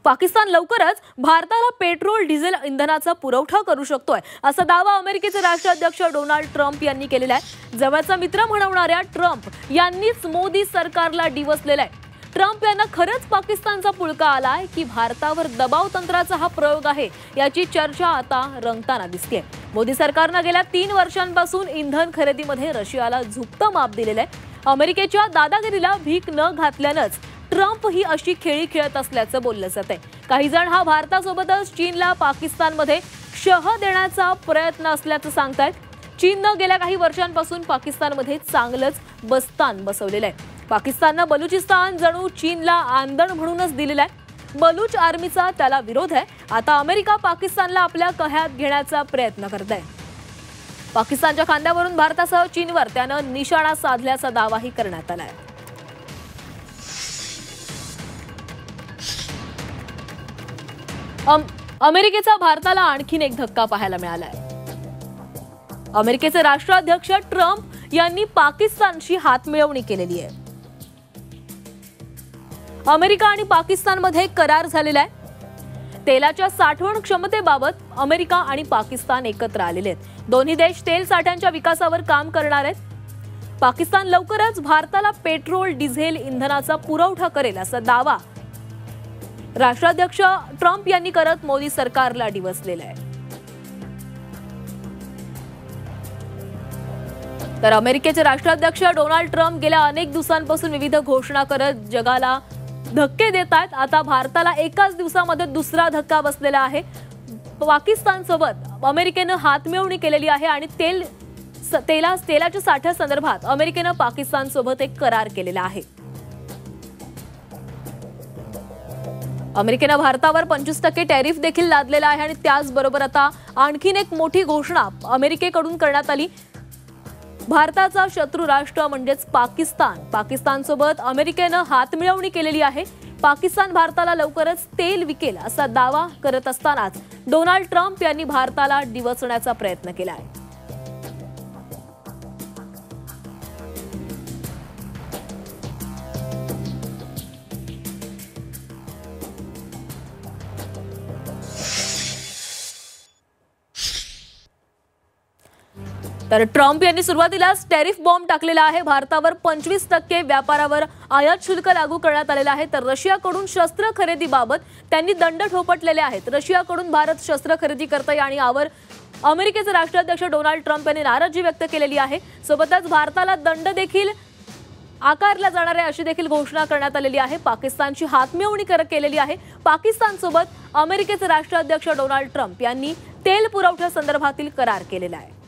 पाकिस्तान लवकरच भारताला petrol diesel इंधनाचा पुरवठा करू शकतोय असा दावा अमेरिकेचे राष्ट्राध्यक्ष डोनाल्ड ट्रम्प यांनी केलेला आहे। जवळचा मित्र म्हणवणाऱ्या ट्रम्प यांनीच मोदी सरकारला डिवचलेला आहे। ट्रम्प यांना खरंच पाकिस्तानचा पुळका आलाय की भारतावर दबाव तंत्राचा हा प्रयोग आहे याची चर्चा आता रंगताना दिसतेय। मोदी सरकारने गेल्या 3 वर्षांपासून इंधन खरेदीमध्ये रशियाला झुकतं माप दिलेलं आहे। अमेरिकेच्या दादागिरीला भीक न घातल्यानंच ट्रम्प ही अशी खेळी खेळत असल्याचं बोललं जातंय। काही जण हा भारतासोबतच चीनला पाकिस्तानमध्ये शह देण्याचा प्रयत्न असल्याचं सांगतायत। चीनने गेल्या काही वर्षांपासून पाकिस्तानमध्ये चांगलंच बस्तान बसवलेलं आहे। पाकिस्तानने बलुचिस्तान जणू चीनला आंदण म्हणूनच दिलेला आहे। बलूच आर्मीचा त्याला विरोध आहे। आता अमेरिका पाकिस्तानला आपल्या कह्यात घेण्याचा प्रयत्न करत आहे। पाकिस्तानच्या खांद्यावरून भारतासह चीनवर त्यानं निशाणा साधल्याचा दावाही करण्यात आला आहे। अमेरिकेचा भारताला आणखीन एक धक्का पाहायला मिळालाय। अमेरिकेचे राष्ट्राध्यक्ष ट्रम्प यांनी पाकिस्तानशी हातमिळवणी केलेली आहे। अमेरिका आणि पाकिस्तानमध्ये करार झालेला आहे। तेलाच्या साठवण क्षमतेबाबत अमेरिका आणि पाकिस्तान एकत्र आलेले आहेत। दोन्ही देश तेल साठ्यांच्या विकासावर काम करणार आहेत। पाकिस्तान लवकरच भारताला पेट्रोल डिझेल इंधनाचा पुरवठा करेल असा दावा राष्ट्राध्यक्ष ट्रम्प यांनी करत मोदी सरकारला डिवचलेला आहे। तर अमेरिकेचे राष्ट्राध्यक्ष डोनाल्ड ट्रम्प गेल्या अनेक दिवसांपासून विविध घोषणा करत जगाला धक्के देत आहेत। आता भारताला एकाच दिवसामध्ये दुसरा धक्का बसलेला आहे। पाकिस्तानसोबत अमेरिकेने हातमिळवणी केलेली आहे आणि तेलाच्या साठ्यासंदर्भात अमेरिकेने पाकिस्तानसोबत एक करार केलेला आहे। अमेरिकेने भारतावर 25% टॅरिफ देखील लादलेला आहे आणि त्याचबरोबर आता आणखीन एक मोठी घोषणा अमेरिकेकडून करण्यात आली। भारताचा शत्रू राष्ट्र म्हणजेच पाकिस्तानसोबत अमेरिकेने हातमिळवणी केलेली आहे। पाकिस्तान भारताला लवकरच तेल विकेल असा दावा करत असतानाच डोनाल्ड ट्रम्प यांनी भारताला डिवचण्याचा प्रयत्न केला आहे। तर ट्रम्प यांनी सुरुवातीलाच टॅरिफ बॉम्ब टाकलेला आहे। भारतावर 25% व्यापारावर आयात शुल्क लागू करण्यात आलेला आहे। तर रशियाकडून शस्त्र खरेदीबाबत त्यांनी दंड ठोपटलेले आहेत। रशियाकडून भारत शस्त्र खरेदी करतोय आणि यावर अमेरिकेचे राष्ट्राध्यक्ष डोनाल्ड ट्रम्प यांनी नाराजी व्यक्त केलेली आहे। सोबतच भारताला दंड देखील आकारला जाणार आहे अशी देखील घोषणा करण्यात आलेली आहे। पाकिस्तानची हातमिळवणी केलेली आहे। पाकिस्तानसोबत अमेरिकेचे राष्ट्राध्यक्ष डोनाल्ड ट्रम्प यांनी तेल पुरवठ्यासंदर्भातील करार केलेला आहे।